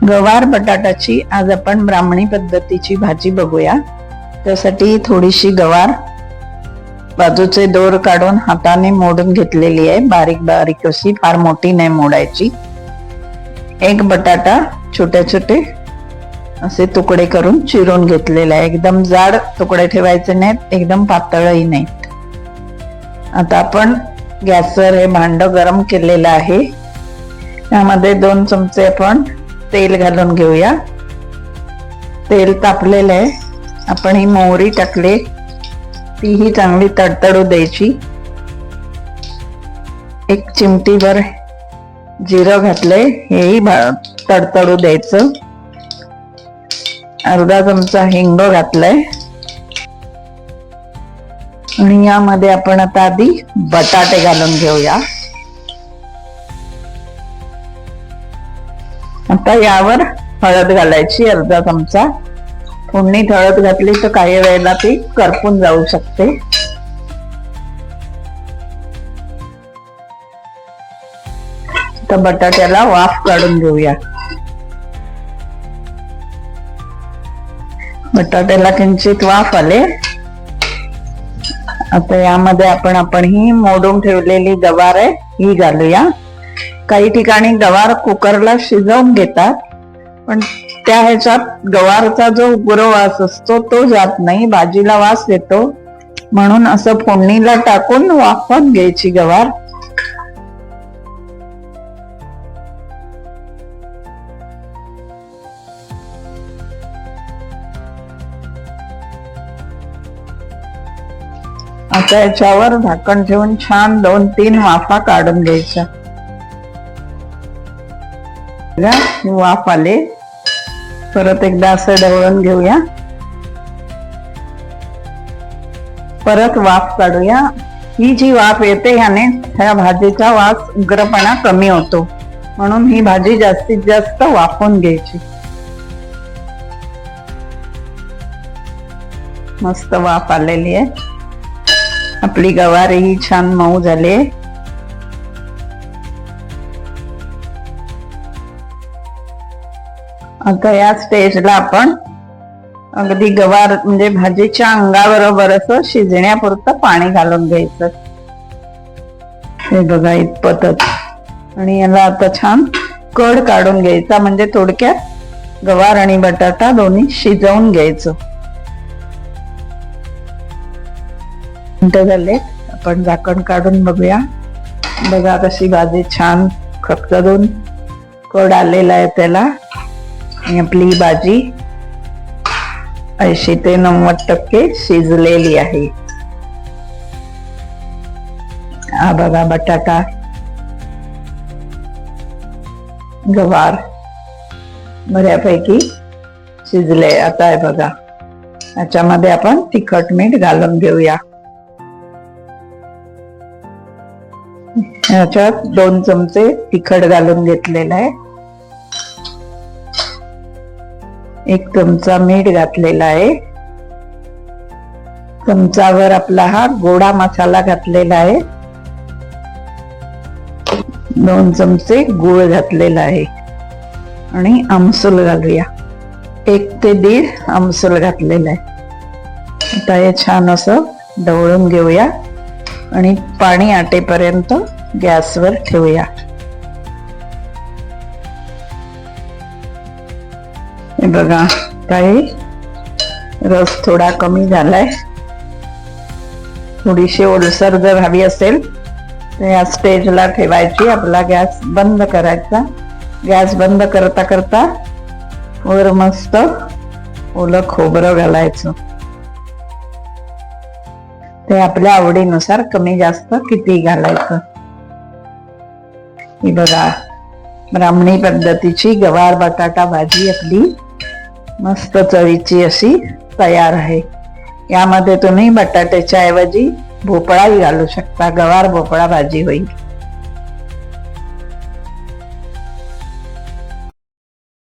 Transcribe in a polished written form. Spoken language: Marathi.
गवार बटाटाची आज आपण ब्राह्मणी पद्धतीची भाजी बघूया। त्यासाठी थोडीशी गवार बाजूचे दोर काढून हाताने मोडून घेतलेली आहे, बारीक बारीक अशी, फार मोठी नाही मोडायची। एक बटाटा छोटे छोटे असे तुकडे करून चिरून घेतलेला आहे, एकदम जाड तुकडे ठेवायचे नाहीत, एकदम पातळही नाहीत। आता आपण गॅसवर हे भांड गरम केलेलं आहे, त्यामध्ये 2 चमचे आपण तेल घालून घेऊया। तेल तापलेलं आहे, आपण ही मोहरी टाकले, तीही चांगली तडतडू द्यायची। 1 चिमटीभर जिरं घातले, हेही तडतडू द्यायचं। अर्धा चमचा हिंग घातलाय आणि यामध्ये आपण आता आधी बटाटे घालून घेऊया। आता यावर हळद घालायची, अर्धा चमचा। फोडणीत हळद घातली तर काही वेळेला ती करपून जाऊ शकते। तर बटाट्याला वाफ काढून घेऊया। बटाट्याला किंचित वाफ आले, आता यामध्ये आपण ही मोडून ठेवलेली गवार आहे ही घालूया। काही ठिकाणी गवार कुकरला शिजवून घेतात, पण त्या ह्याच्यात गवारचा जो उग्र वास असतो तो जात नाही, भाजीला वास येतो, म्हणून असं फोडणीला टाकून वाफवून घ्यायची गवार। आता याच्यावर झाकण ठेवून छान 2-3 वाफा काढून घ्यायच्या। वाफ आले, परत एकदा असं ढवळून घेऊया, परत वाफ काढूया। ही जी वाफ येते ह्याने ह्या भाजीचा वास उग्रपणा कमी होतो, म्हणून ही भाजी जास्तीत जास्त वाफवून घ्यायची। मस्त वाफ आलेली आहे, आपली गवार ही छान मऊ झाली। आता या स्टेजला आपण अगदी गवार म्हणजे भाजीच्या अंगाबरोबर असं शिजण्यापुरतं पाणी घालून घ्यायचं। हे बघा इतपतच, आणि याला आता छान कड काढून घ्यायचा, म्हणजे थोडक्यात गवार आणि बटाटा दोन्ही शिजवून घ्यायचं। मिनिटं झाले, आपण झाकण काढून बघूया। बघा कशी भाजी छान खदखदून कड आलेला आहे त्याला, आणि आपली भाजी 80 ते 90% शिजलेली आहे। हा बघा बटाटा, गवार बऱ्यापैकी शिजले। आता आहे बघा, याच्यामध्ये आपण तिखट मीठ घालून घेऊया। याच्यात 2 चमचे तिखट घालून घेतलेलं आहे, 1 चमचा मीठ घातलेला आहे, चमचावर आपला हा गोडा मसाला घातलेला आहे, 2 चमचे गूळ घातलेला आहे, आणि आमसूल घालूया, 1 ते 1.5 आमसूल घातलेला आहे। आता हे छान असं ढवळून घेऊया आणि पाणी आटेपर्यंत गॅसवर ठेवूया। हे बघा काही रस थोडा कमी झालाय, थोडीशी ओलसर जर हवी असेल तर या स्टेजला ठेवायची, आपला गॅस बंद करायचा। गॅस बंद करता करता वर मस्त ओलं खोबरं घालायचं, ते आपल्या आवडीनुसार कमी जास्त किती घालायचं। ही बघा ब्राह्मणी पद्धतीची गवार बटाटा भाजी आपली मस्त चवीची अशी तयार आहे। यामध्ये तुम्ही बटाट्याच्या ऐवजी भोपळाही घालू शकता, गवार भोपळा भाजी होईल।